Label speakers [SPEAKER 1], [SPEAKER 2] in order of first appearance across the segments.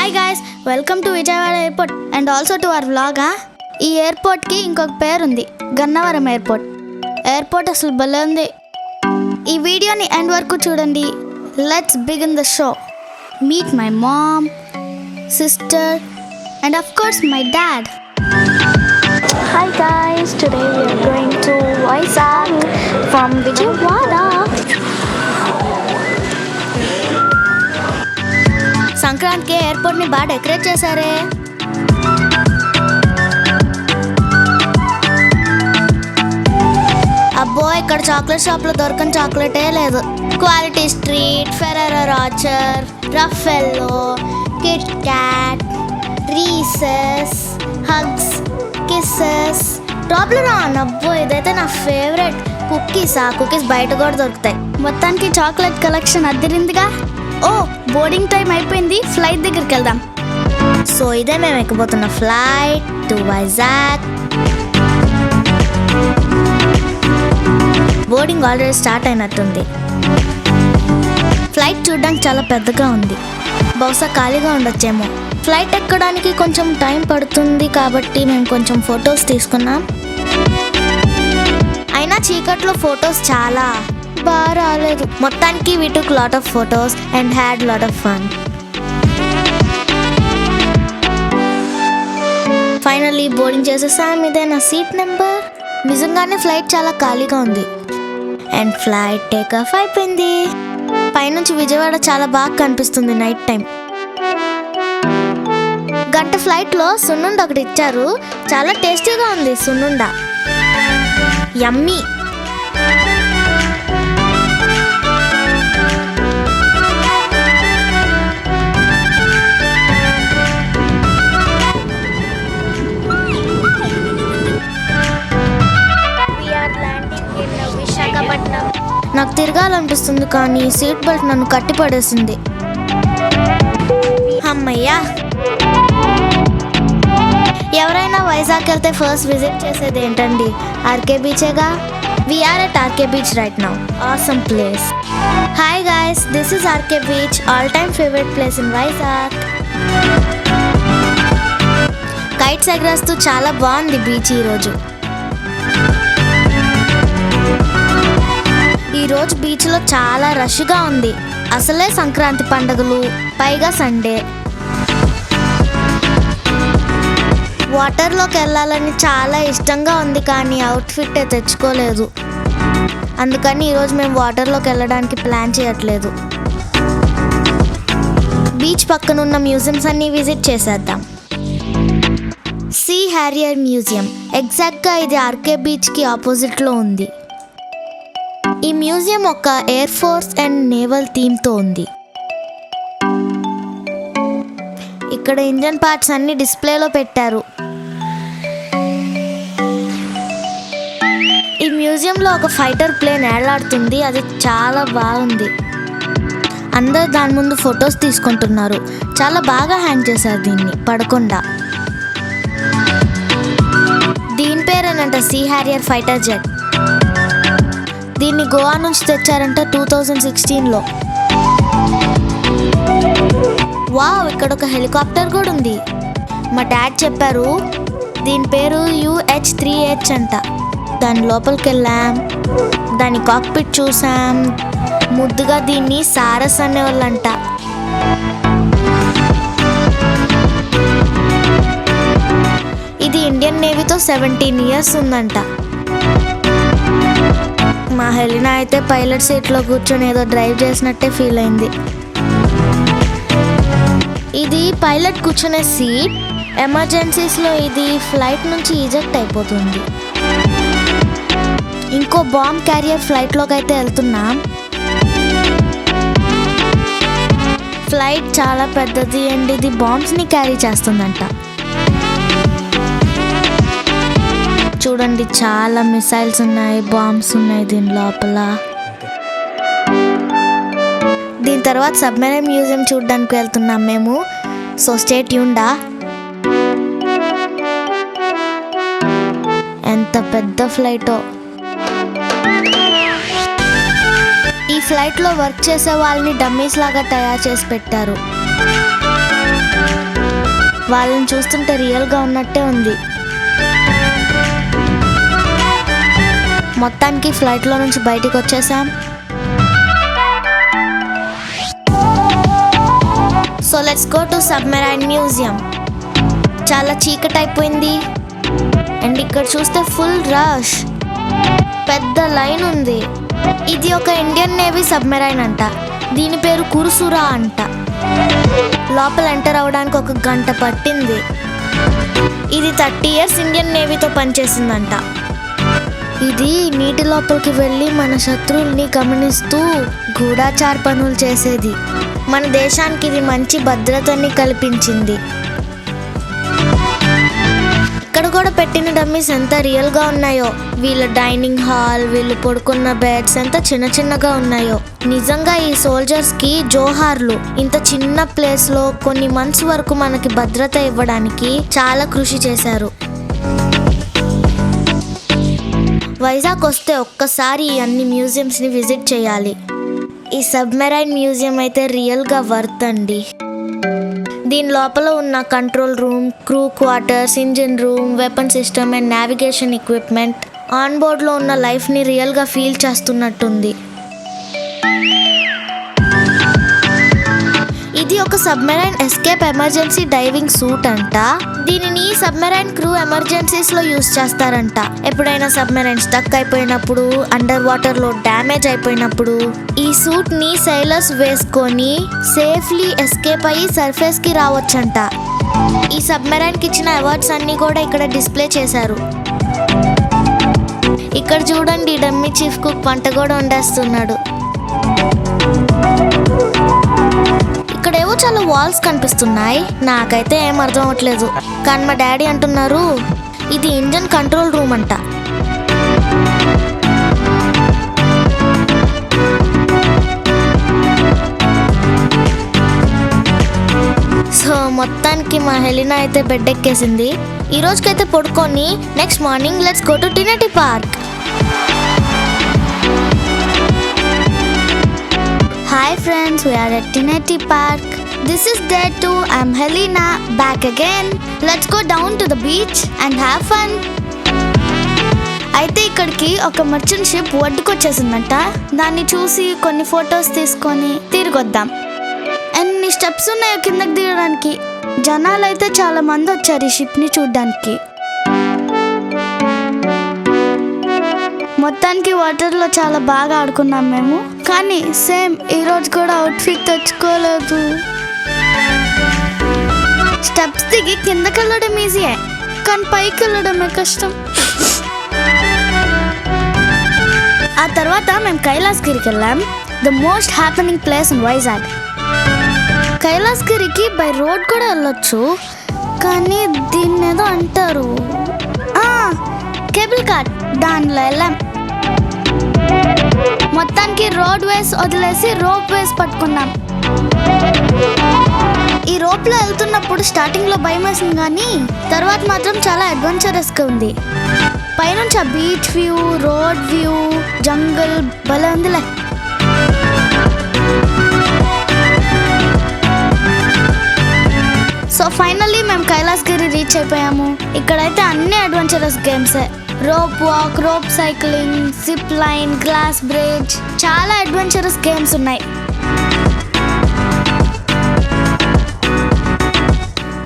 [SPEAKER 1] Hi guys, welcome to Vijayawada airport and also to our vlog. ఈ ఎయిర్పోర్ట్కి ఇంకొక పేరు ఉంది, గన్నవరం ఎయిర్పోర్ట్. ఎయిర్పోర్ట్ అసలు భలే ఉంది. ఈ వీడియోని ఎండ్ వరకు చూడండి. Let's begin the show. Meet my mom, sister and of course my dad.
[SPEAKER 2] Hi guys, today we are going to Vizag from Vijayawada.
[SPEAKER 1] సంక్రాంతికి ఎయిర్పోర్ట్ని బాగా డెకరేట్ చేశారే. అబ్బో, ఇక్కడ చాక్లెట్ షాప్లో దొరకని చాక్లెటే లేదు. Quality Street, Ferrero Rocher, Raffaello, Kit Kat, Reese's, Hugs, Kisses, Toblerone. అబ్బో, ఇదైతే నా ఫేవరెట్. కుక్కీస్, ఆ కుక్కీస్ బయట కూడా దొరుకుతాయి. మొత్తానికి చాక్లెట్ కలెక్షన్ అద్దరిందిగా. ఓ, బోర్డింగ్ టైం అయిపోయింది, ఫ్లైట్ దగ్గరికి వెళ్దాం. సో ఇదే మేము ఎక్కబోతున్న flight to Vizag. Boarding already start అయినట్టుంది. ఫ్లైట్ చూడడానికి చాలా పెద్దగా ఉంది, బహుశా ఖాళీగా ఉండొచ్చేమో. ఫ్లైట్ ఎక్కడానికి కొంచెం టైం పడుతుంది కాబట్టి మేము కొంచెం ఫొటోస్ తీసుకున్నాం. అయినా చీకట్లో ఫొటోస్ చాలా బాగా రాలేదు. మొత్తానికి we took lot of photos and had lot of fun. Finally boarding చేసేసాం. ఇదే నా సీట్ నెంబర్. నిజంగానే ఫ్లైట్ చాలా ఖాళీగా ఉంది అండ్ ఫ్లైట్ టేక్ ఆఫ్ అయిపోయింది. పైనుంచి విజయవాడ చాలా బాగా కనిపిస్తుంది నైట్ టైం. గంట ఫ్లైట్లో సున్నుండ ఒకటి ఇచ్చారు, చాలా టేస్టీగా ఉంది సున్నుండ. యమ్మీ. నాకు తిరగాలనిపిస్తుంది కానీ సీట్ బెల్ట్ నన్ను కట్టిపడేసింది. అమ్మయ్యా. ఎవరైనా వైజాగ్ వెళ్తే ఫస్ట్ విజిట్ చేసేది ఏంటండి? ఆర్కే బీచేగా. We're at RK Beach right now. Awesome place. Hi guys, this is RK Beach, all time favourite place in Vizag. Kites ఎగరేస్తూ చాలా బాగుంది బీచ్ ఈరోజు. ఈరోజు బీచ్లో చాలా రష్గా ఉంది. అసలే సంక్రాంతి పండుగలు, పైగా సండే. వాటర్లోకి వెళ్ళాలని చాలా ఇష్టంగా ఉంది కానీ అవుట్ఫిట్ తెచ్చుకోలేదు. అందుకని ఈరోజు మేము వాటర్లోకి వెళ్ళడానికి ప్లాన్ చేయట్లేదు. బీచ్ పక్కన ఉన్న మ్యూజియంస్ అన్నీ విజిట్ చేసేద్దాం. సీ హ్యారియర్ మ్యూజియం, ఎగ్జాక్ట్గా ఇది ఆర్కే బీచ్కి ఆపోజిట్లో ఉంది. ఈ మ్యూజియం ఒక ఎయిర్ ఫోర్స్ అండ్ నేవల్ థీమ్తో ఉంది. ఇక్కడ ఇంజన్ పార్ట్స్ అన్ని డిస్ప్లేలో పెట్టారు. ఈ మ్యూజియంలో ఒక ఫైటర్ ప్లేన్ ఏలాడుతుంది, అది చాలా బాగుంది. అందరూ దాని ముందు ఫొటోస్ తీసుకుంటున్నారు. చాలా బాగా హ్యాంగ్ చేశారు దీన్ని పడకుండా. దీని పేరేనంట సీ హ్యారియర్ ఫైటర్ జెట్. దీన్ని గోవా నుంచి తెచ్చారంట 2016లో. వావ్, ఇక్కడ ఒక హెలికాప్టర్ కూడా ఉంది. మా డాడ్ చెప్పారు దీని పేరు UH-3H అంట. దాని లోపలికి వెళ్ళాం, దాని కాక్పిట్ చూసాం. ముద్దుగా దీన్ని సారస్ అనేవాళ్ళంట. ఇది ఇండియన్ నేవీతో 17 years ఉందంట. మా హెలినా అయితే పైలట్ సీట్లో కూర్చొని ఏదో డ్రైవ్ చేసినట్టే ఫీల్ అయింది. ఇది పైలట్ కూర్చునే సీట్. ఎమర్జెన్సీస్లో ఇది ఫ్లైట్ నుంచి ఈజెక్ట్ అయిపోతుంది. ఇంకో బాంబ్ క్యారియర్ ఫ్లైట్లోకి అయితే వెళ్తున్నాం. ఫ్లైట్ చాలా పెద్దది అండ్ ఇది బాంబ్స్ని క్యారీ చేస్తుందంట. చూడండి, చాలా మిసైల్స్ ఉన్నాయి, బాంబ్స్ ఉన్నాయి దీని లోపల. దీని తర్వాత సబ్మెరైన్ మ్యూజియం చూడడానికి వెళ్తున్నాం మేము. సో స్టే ట్యూన్డా. ఎంత పెద్ద ఫ్లైటో. ఈ ఫ్లైట్లో వర్క్ చేసే వాళ్ళని డమ్మీస్ లాగా తయారు చేసి పెట్టారు. వాళ్ళని చూస్తుంటే రియల్గా ఉన్నట్టే ఉంది. మొత్తానికి ఫ్లైట్లో నుంచి బయటికి వచ్చేసాం. So let's go to submarine museum. చాలా చీకటి అయిపోయింది అండ్ ఇక్కడ చూస్తే ఫుల్ రష్, పెద్ద లైన్ ఉంది. ఇది ఒక ఇండియన్ నేవీ సబ్మెరైన్ అంట. దీని పేరు కురుసురా అంట. లోపల ఎంటర్ అవ్వడానికి 1 గంట పట్టింది. ఇది 30 years ఇండియన్ నేవీతో పనిచేసిందంట. ఇది నీటి లోపలికి వెళ్ళి మన శత్రువుల్ని గమనిస్తూ గూఢాచార పనులు చేసేది. మన దేశానికి ఇది మంచి భద్రతని కల్పించింది. ఇక్కడ కూడా పెట్టిన డమ్మీస్ ఎంత రియల్గా ఉన్నాయో. వీళ్ళ డైనింగ్ హాల్, వీళ్ళు పడుకున్న బెడ్స్ ఎంత చిన్న చిన్నగా ఉన్నాయో. నిజంగా ఈ సోల్జర్స్కి జోహార్లు. ఇంత చిన్న ప్లేస్లో కొన్ని మంత్స్ వరకు మనకి భద్రత ఇవ్వడానికి చాలా కృషి చేశారు. వైజాగ్ వస్తే ఒక్కసారి ఈ అన్ని మ్యూజియంస్ని విజిట్ చేయాలి. ఈ సబ్మెరైన్ మ్యూజియం అయితే రియల్గా వర్త్ అండి. దీని లోపల ఉన్న control room, crew quarters, engine room, weapon system and navigation equipment, on బోర్డ్లో ఉన్న లైఫ్ని రియల్గా ఫీల్ చేస్తున్నట్టుంది. ఇది ఒక submarine escape emergency diving suit అంట. దీనిని సబ్మెరైన్ క్రూ ఎమర్జెన్సీస్లో యూస్ చేస్తారంట. ఎప్పుడైనా సబ్మెరైన్ స్టక్ అయిపోయినప్పుడు, అండర్ వాటర్లో డ్యామేజ్ అయిపోయినప్పుడు ఈ సూట్ని సైలర్స్ వేసుకొని సేఫ్లీ ఎస్కేప్ అయ్యి సర్ఫేస్కి రావచ్చంట. ఈ సబ్మెరైన్కి ఇచ్చిన అవార్డ్స్ అన్నీ కూడా ఇక్కడ డిస్ప్లే చేశారు. ఇక్కడ చూడండి, డమ్మీ చీఫ్ కుక్ వంట కూడా వండేస్తున్నాడు. ఇక్కడేవో చాలా వాల్స్ కనిపిస్తున్నాయి. నాకైతే ఏం అర్థం అవ్వట్లేదు. కానీ మా డాడీ అంటున్నారు ఇది ఇంజన్ కంట్రోల్ రూమ్ అంట. సో మొత్తానికి మా హెలినా అయితే బెడ్ ఎక్కేసింది. ఈ రోజుకైతే పడుకొని next morning let's go to Tenneti Park. Hi friends, we are at Tineti Park. This is day 2. I'm Helena, back again. Let's go down to the beach and have fun. అయితే ఇక్కడికి ఒక merchant ship ఒడ్డుకొచ్చేసిందంట. దాన్ని చూసి కొన్ని photos తీసుకొని తిరిగి వద్దాం. ఎన్ని స్టెప్స్ ఉన్నాయో కిందకి దిగడానికి. జనాలు అయితే చాలా మంది వచ్చారు ఈ షిప్ని చూడడానికి. మొత్తానికి వాటర్లో చాలా బాగా ఆడుకున్నాం మేము. కానీ సేమ్ ఈరోజు కూడా అవుట్ఫిట్ తెచ్చుకోలేదు. స్టెప్స్ దిగి కిందకి వెళ్ళడం ఈజీయే, కానీ పైకి వెళ్ళడమే కష్టం. ఆ తర్వాత మేము కైలాసగిరికి వెళ్ళాం. The most happening place in Vizag. కైలాసగిరికి బై రోడ్ కూడా వెళ్ళొచ్చు, కానీ దీన్ని ఏదో అంటారు, కేబుల్ కార్, దానిలో వెళ్ళాం. మొత్తానికి రోడ్ వేస్ వదిలేసి రోప్ వేస్ పట్టుకున్నాం. ఈ రోప్లో వెళ్తున్నప్పుడు స్టార్టింగ్లో భయం వేసింది, కానీ తర్వాత మాత్రం చాలా అడ్వెంచరస్గా ఉంది. పైనుంచి ఆ బీచ్ వ్యూ, రోడ్ వ్యూ, జంగల్ భలే ఉందిలే. సో ఫైనల్లీ మేము కైలాసగిరి రీచ్ అయిపోయాము. ఇక్కడైతే అన్ని అడ్వెంచరస్ గేమ్సే. Rope walk, rope cycling, zip line, glass bridge, చాలా అడ్వెంచరస్ గేమ్స్ ఉన్నాయి.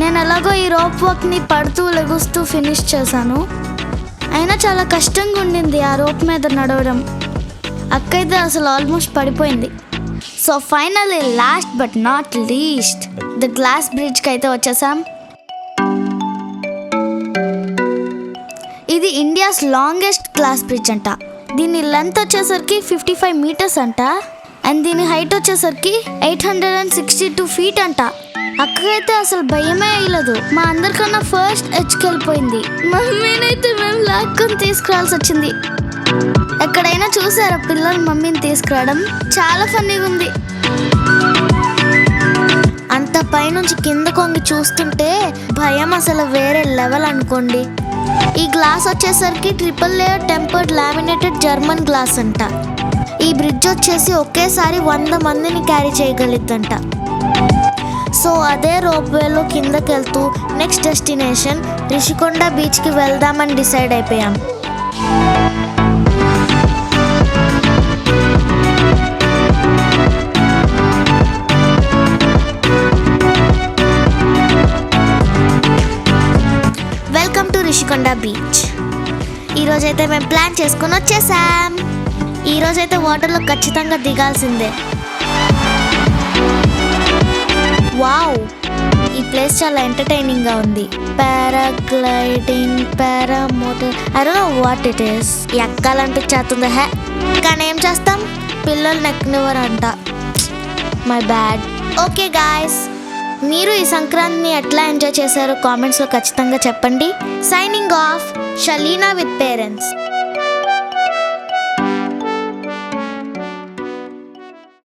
[SPEAKER 1] నేను ఎలాగో ఈ రోప్ వాక్ని పడుతూ లెగుస్తూ ఫినిష్ చేశాను. అయినా చాలా కష్టంగా ఉండింది ఆ రోప్ మీద నడవడం. అక్కయితే అసలు ఆల్మోస్ట్ పడిపోయింది. So finally last but not least the glass బ్రిడ్జ్కి అయితే వచ్చేసాం. ఇది ఇండియాస్ లాంగెస్ట్ గ్లాస్ బ్రిడ్జ్ అంట. దీని లెంత్ వచ్చేసరికి 55 meters అంట. అండ్ దీని హైట్ వచ్చేసరికి 862 feet అంట. అక్కడైతే అసలు భయమే అయ్యలేదు. మా అందరికన్నా ఫస్ట్ ఎడ్జ్కి వెళ్ళిపోయింది. మమ్మీనైతే మేము లాక్కొని తీసుకురావాల్సి వచ్చింది. ఎక్కడైనా చూసారా పిల్లలు మమ్మీని తీసుకురావడం? చాలా ఫన్నీగా ఉంది. అంత పైనుంచి కింద కొంగి చూస్తుంటే భయం అసలు వేరే లెవెల్ అనుకోండి. ఈ గ్లాస్ వచ్చేసరికి 3 layer tempered laminated German glass అంట. ఈ బ్రిడ్జ్ వచ్చేసి ఒకేసారి 100 మందిని క్యారీ చేయగలుగుతుందంట. సో అదే రోప్వేలో కిందకి వెళ్తూ నెక్స్ట్ డెస్టినేషన్ రిషికొండ బీచ్కి వెళ్దామని డిసైడ్ అయిపోయాం. Welcome to Rishikonda beach. ఈరోజైతే మేము ప్లాన్ చేసుకుని వచ్చేసాం. ఈరోజైతే వాటర్లో ఖచ్చితంగా దిగాల్సిందే. వావ్, ఈ ప్లేస్ చాలా ఎంటర్టైనింగ్గా ఉంది. Paragliding, paramotor, I don't know what it is. ఎక్కాలనిపించేస్తుంది హే, కానీ ఏం చేస్తాం, పిల్లలు నెక్కనివ్వరంట. My bad. ఓకే గాయస్, మీరు ఈ సంక్రాంతిని ఎట్లా ఎంజాయ్ చేశారో కామెంట్స్లో ఖచ్చితంగా చెప్పండి. Signing off, Shalina with parents.